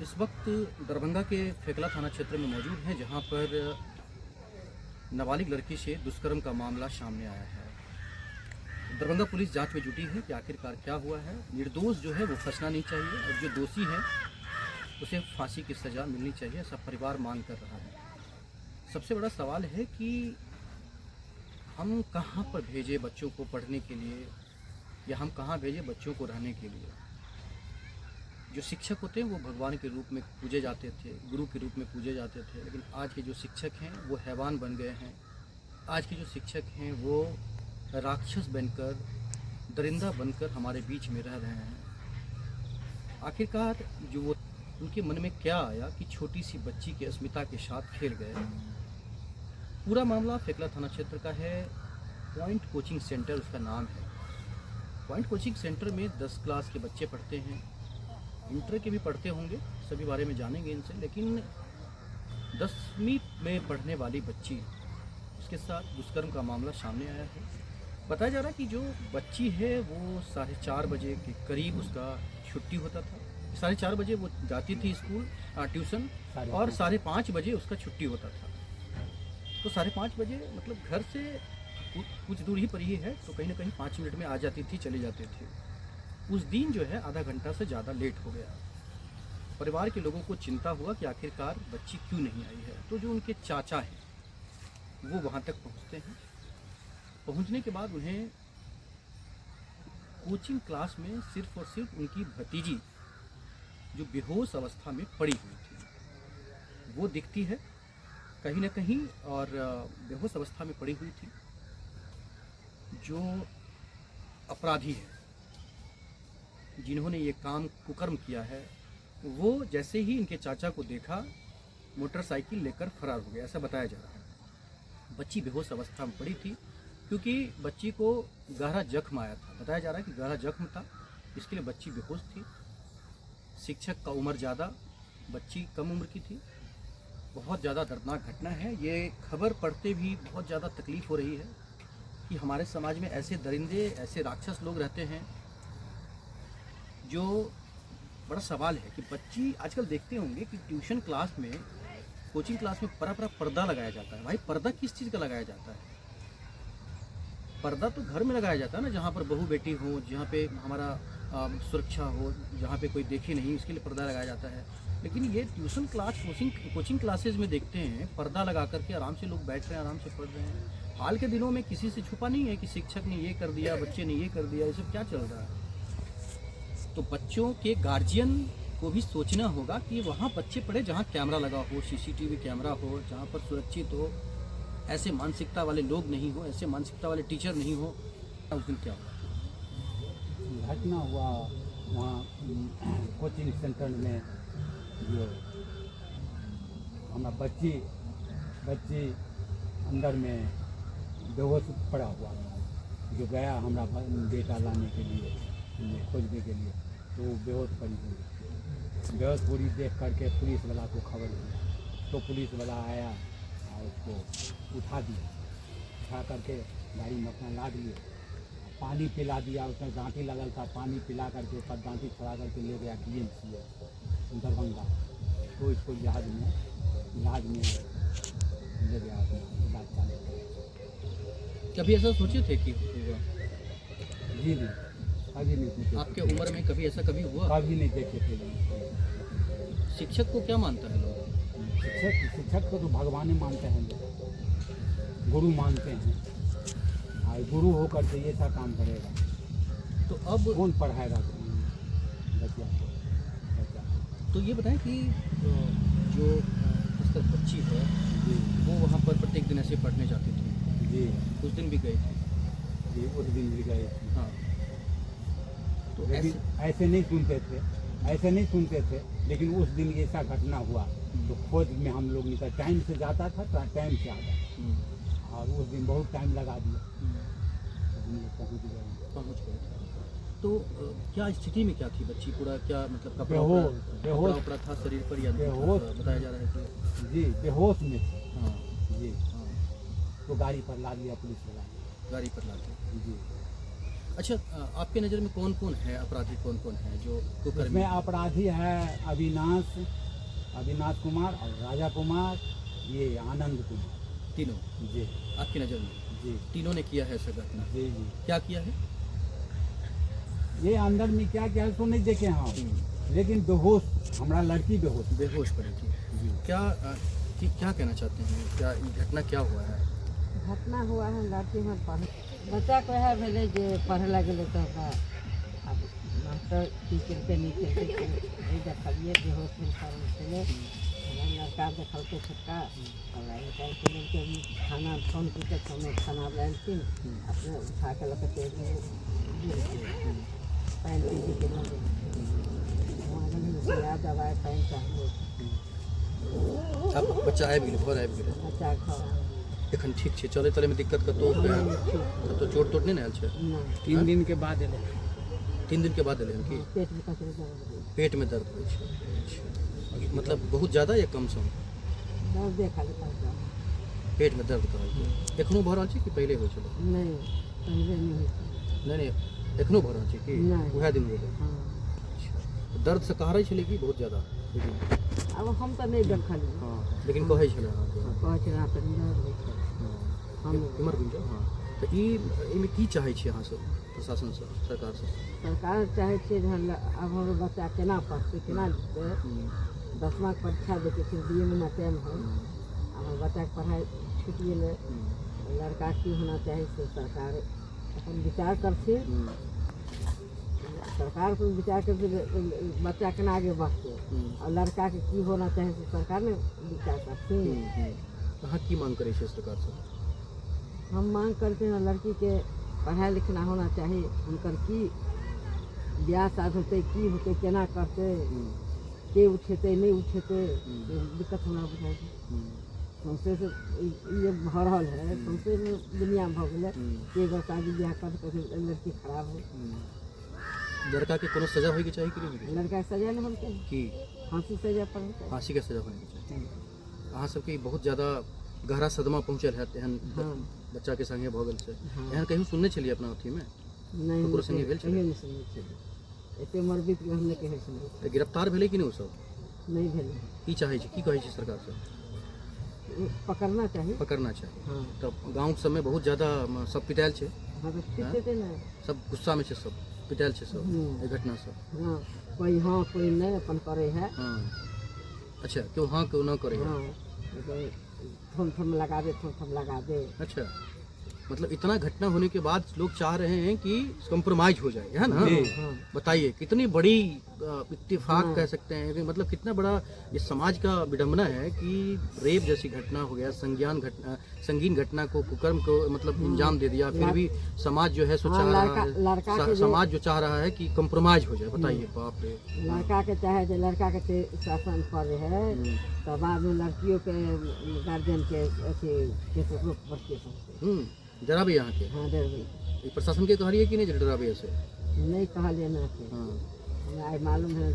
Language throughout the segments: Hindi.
इस वक्त दरभंगा के फेकला थाना क्षेत्र में मौजूद हैं, जहां पर नाबालिग लड़की से दुष्कर्म का मामला सामने आया है। दरभंगा पुलिस जांच में जुटी है कि आखिरकार क्या हुआ है। निर्दोष जो है वो फंसना नहीं चाहिए और जो दोषी है उसे फांसी की सज़ा मिलनी चाहिए, ऐसा परिवार मांग कर रहा है। सबसे बड़ा सवाल है कि हम कहाँ पर भेजें बच्चों को पढ़ने के लिए, या हम कहाँ भेजें बच्चों को रहने के लिए। जो शिक्षक होते हैं वो भगवान के रूप में पूजे जाते थे, गुरु के रूप में पूजे जाते थे, लेकिन आज के जो शिक्षक हैं वो हैवान बन गए हैं। आज के जो शिक्षक हैं वो राक्षस बनकर, दरिंदा बनकर हमारे बीच में रह रहे हैं। आखिरकार जो वो उनके मन में क्या आया कि छोटी सी बच्ची की अस्मिता के साथ खेल गए। पूरा मामला फेकला थाना क्षेत्र का है। पॉइंट कोचिंग सेंटर उसका नाम है। पॉइंट कोचिंग सेंटर में 10 क्लास के बच्चे पढ़ते हैं, इंटर के भी पढ़ते होंगे, सभी बारे में जानेंगे इनसे। लेकिन 10वीं में पढ़ने वाली बच्ची, उसके साथ दुष्कर्म का मामला सामने आया है। बताया जा रहा है कि जो बच्ची है वो 4:30 बजे के करीब उसका छुट्टी होता था। 4:30 बजे वो जाती थी स्कूल ट्यूशन, और 5:30 बजे उसका छुट्टी होता था। तो 5:30 बजे मतलब घर से कुछ दूर ही पर ही है, तो कहीं ना कहीं 5 मिनट में आ जाती थी, चले जाते थे। उस दिन जो है आधा घंटा से ज़्यादा लेट हो गया। परिवार के लोगों को चिंता हुआ कि आखिरकार बच्ची क्यों नहीं आई है। तो जो उनके चाचा हैं वो वहाँ तक पहुँचते हैं। पहुँचने के बाद उन्हें कोचिंग क्लास में सिर्फ और सिर्फ उनकी भतीजी जो बेहोश अवस्था में पड़ी हुई थी वो दिखती है कहीं ना कहीं, और बेहोश अवस्था में पड़ी हुई थी। जो अपराधी है जिन्होंने ये काम कुकर्म किया है, वो जैसे ही इनके चाचा को देखा मोटरसाइकिल लेकर फरार हो गया, ऐसा बताया जा रहा है। बच्ची बेहोश अवस्था में पड़ी थी क्योंकि बच्ची को गहरा जख्म आया था। बताया जा रहा है कि गहरा जख्म था, इसके लिए बच्ची बेहोश थी। शिक्षक का उम्र ज़्यादा, बच्ची कम उम्र की थी। बहुत ज़्यादा दर्दनाक घटना है। ये खबर पढ़ते भी बहुत ज़्यादा तकलीफ़ हो रही है कि हमारे समाज में ऐसे दरिंदे, ऐसे राक्षस लोग रहते हैं। जो बड़ा सवाल है कि बच्ची, आजकल देखते होंगे कि ट्यूशन क्लास में, कोचिंग क्लास में पर्दा लगाया जाता है। भाई पर्दा किस चीज़ का लगाया जाता है? पर्दा तो घर में लगाया जाता है ना, जहाँ पर बहू बेटी हो, जहाँ पे हमारा सुरक्षा हो, जहाँ पे कोई देखे नहीं, इसके लिए पर्दा लगाया जाता है। लेकिन ये ट्यूशन क्लास, कोचिंग क्लासेज में देखते हैं पर्दा लगा करके आराम से लोग बैठ रहे हैं, आराम से पढ़ रहे हैं। हाल के दिनों में किसी से छुपा नहीं है कि शिक्षक ने ये कर दिया, बच्चे ने ये कर दिया, ये सब क्या चल रहा है। तो बच्चों के गार्जियन को भी सोचना होगा कि वहाँ बच्चे पढ़े जहाँ कैमरा लगा हो, CCTV कैमरा हो, जहाँ पर सुरक्षित हो, ऐसे मानसिकता वाले लोग नहीं हो, ऐसे मानसिकता वाले टीचर नहीं हो। उस दिन क्या हुआ? घटना हुआ वहाँ कोचिंग सेंटर में, जो हमारा बच्ची अंदर में बेहोश पड़ा हुआ था। जो गया हमारा बेटा लाने के लिए, खोजने के लिए, तो वो बेहोश पड़ी हुई। बेहोश पूरी देख करके पुलिस वाला को खबर दिया, तो पुलिस वाला आया और उसको उठा दिया। उठा करके गाड़ी में अपना लाद लिए, पानी पिला दिया। उसमें गांठी लगल था, पानी पिला करके ऊपर गांठी छड़ा करके ले गया DMC दरभंगा। तो इसको इलाज में ले गया, अपना इलाज चालू किया। कभी ऐसा सोचे थे कि होगा? जी नहीं, कभी नहीं सोचे। आपके उम्र में कभी ऐसा कभी हुआ? कभी नहीं देखे थे। शिक्षक को क्या मानता है लोग? शिक्षक को तो भगवान ही मानते हैं लोग, गुरु मानते हैं। और गुरु होकर के ये सा काम करेगा तो अब कौन पढ़ाएगा बच्चा को? तो ये बताएं कि जो खासकर बच्ची है वो वहाँ पर प्रत्येक दिन ऐसे पढ़ने जाती थी? जी उस दिन भी गए थे? जी, उस दिन भी गए थे। हाँ। तो लेकिन ऐसे नहीं सुनते थे, लेकिन उस दिन ऐसा घटना हुआ तो खोज में हम लोग निकल, टाइम से जाता था, टाइम से आता, और उस दिन बहुत टाइम लगा दिया, पहुँच गए। तो क्या स्थिति में क्या थी बच्ची? पूरा क्या मतलब कपड़ा उपड़ा था शरीर पर या बेहोश बताया जा रहा है कि? जी बेहोश में थी। हाँ जी हाँ। तो गाड़ी पर ला लिया पुलिस वाला। गाड़ी पर लाते? जी अच्छा, आपके नज़र में कौन कौन है अपराधी, कौन कौन है जो कुकर्मी? इसमें अपराधी है अविनाश कुमार और राजा कुमार, ये आनंद कुमार। तीनों जी आपकी नज़र में जी तीनों ने किया है ऐसा घटना? जी जी। क्या किया है? ये अंदर में क्या क्या है सो नहीं देखे हम, लेकिन बेहोश, हमारा लड़की बेहोश पड़ी थी। जी। क्या कहना चाहते हैं, क्या ये घटना क्या हुआ है? घटना हुआ है लड़की में पढ़ बच्चा को है भेले जे पढ़े लगे तो अब मास्टर टीचर के नीचे देखलिए बेहोश चले लड़का देखल के छोटका के खाना फोन के समय खाना लालथिन अपने उठा के लगे तेज पैन पीजी के दवाई पैन चाहिए अब बच्चा आबि गेलै, घर आबि गेलै, बच्चा घर एखन ठीक छै, चलै तलै में दिक्कत कतौ चोट तोट नहीं ने आयल छै? 3 दिन के बाद एले। 3 दिन के बाद एलै हन कि पेट में कचरे दर्द पेट में दर्द होइ छै? अच्छा, मतलब बहुत ज़्यादा या कम सम? दर्द देखा लेता पेट में दर्द कहै छै? एखनो भऽ रहल छै कि पहिले होइ छलै? नहीं पहले नहीं होता। नहीं एखनो भऽ रहल छै कि नहीं। उएह दिन भेलै? हाँ अच्छा, दर्द से कहरै छलै कि बहुत ज़्यादा? अब हम तो नहीं देखली हाँ, लेकिन कहै छलै अहाँके? कहे छे यहाँ पर दर्द होइ छै हम इमर घुमि जाउ। हाँ, तऽ एहिमे की चाहै छी अहाँ सब प्रशासन से, सरकार से? सरकार चाहे छे जे अब हमर बच्चा केना पढ़ते केना लिखते 10वां के परीक्षा देते फिर 2 महीना टाइम है हमर बच्चा के पढ़ाई छूट गेले लड़का की होना चाहिए से सरकार अपन विचार करते सरकार पर विचार करके बच्चा केना आगे बढ़ते और लड़का के की होना चाहिए से सरकार ने विचार करते अहाँ की मांग करै छियै सरकार से? हम मांग करते हैं लड़की के पढ़ाई लिखना होना चाहिए उनकर की ब्याह शादी होते की होते केना करते के उठेते नहीं उठेते दिक्कत होना बुझाई सौंसे से ये भऽ रहल है सौंसे दुनिया भऽ गेलै के बस शादी ब्याह कर लड़की खराब है। लड़का के कोनो सजा होइके चाही कि नहीं होइके लड़का के सजा नहीं होनी चाहिए चाही? फांसी सजा पड़नी चाहिए। फांसी के सजा होने के चाही। अहाँ सबके बहुत ज़्यादा गहरा सदमा पहुँचल है एहन हाँ। बच्चा के संगे भऽ गेल छै? हाँ। एहन कहियो सुनने छलियै अपना अथी में? नहीं ककरो संगे भेल छलै? नहीं सुनै छलियै एते मरबीत के हमने कहे छलियै तऽ गिरफ्तार भेलै कि नहीं ओ सब? नहीं भेलै की चाहै छी, की कहै छी सरकार से? पकड़ना चाहिए। पकड़ना चाही। हाँ तऽ गाँव सबमे बहुत ज़्यादा सब पिटायल छै, हाँ तो ठीक देते ना सब गुस्सा में छै, सब पिटायल छै सब एहि घटना से? हाँ कोई हाँ कोई नहीं अपन करे है। हाँ, अच्छा, क्यों हाँ क्यों ना करे? हाँ थम लगा दे थम लगा दे। अच्छा, मतलब इतना घटना होने के बाद लोग चाह रहे हैं कि कंप्रोमाइज हो जाए, है ना? हाँ बताइए कितनी बड़ी इत्तेफाक हाँ। कह सकते हैं कि मतलब कितना बड़ा ये समाज का विडंबना है कि रेप जैसी घटना हो गया, संगीन घटना को, कुकर्म को मतलब अंजाम दे दिया, फिर भी समाज जो है सो हाँ, चाह लड़का रहा के है, समाज जो चाह रहा है कि कंप्रोमाइज हो जाए। बताइए, बाप रे। लड़का के चाहे जो लड़का के शासन पर है तो बाद में लड़कियों के गार्जियन के अथी डराबे यहाँ के? हाँ डर ये प्रशासन के कह रही है कि नहीं डराबे ऐसे? नहीं कहा लेना हाँ, आई मालूम है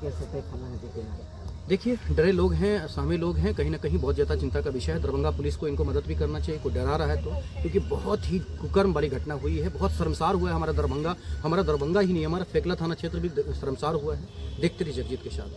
कैसे खाना है। देखिए, डरे लोग हैं, असामी लोग हैं, कहीं ना कहीं बहुत ज़्यादा चिंता का विषय है। दरभंगा पुलिस को इनको मदद भी करना चाहिए, कोई डरा रहा है तो, क्योंकि बहुत ही कुकर्म वाली घटना हुई है, बहुत शर्मसार हुआ है हमारा दरभंगा ही नहीं, हमारा फेकला थाना क्षेत्र भी शर्मसार हुआ है। देखते रहिए जगजीत के साथ।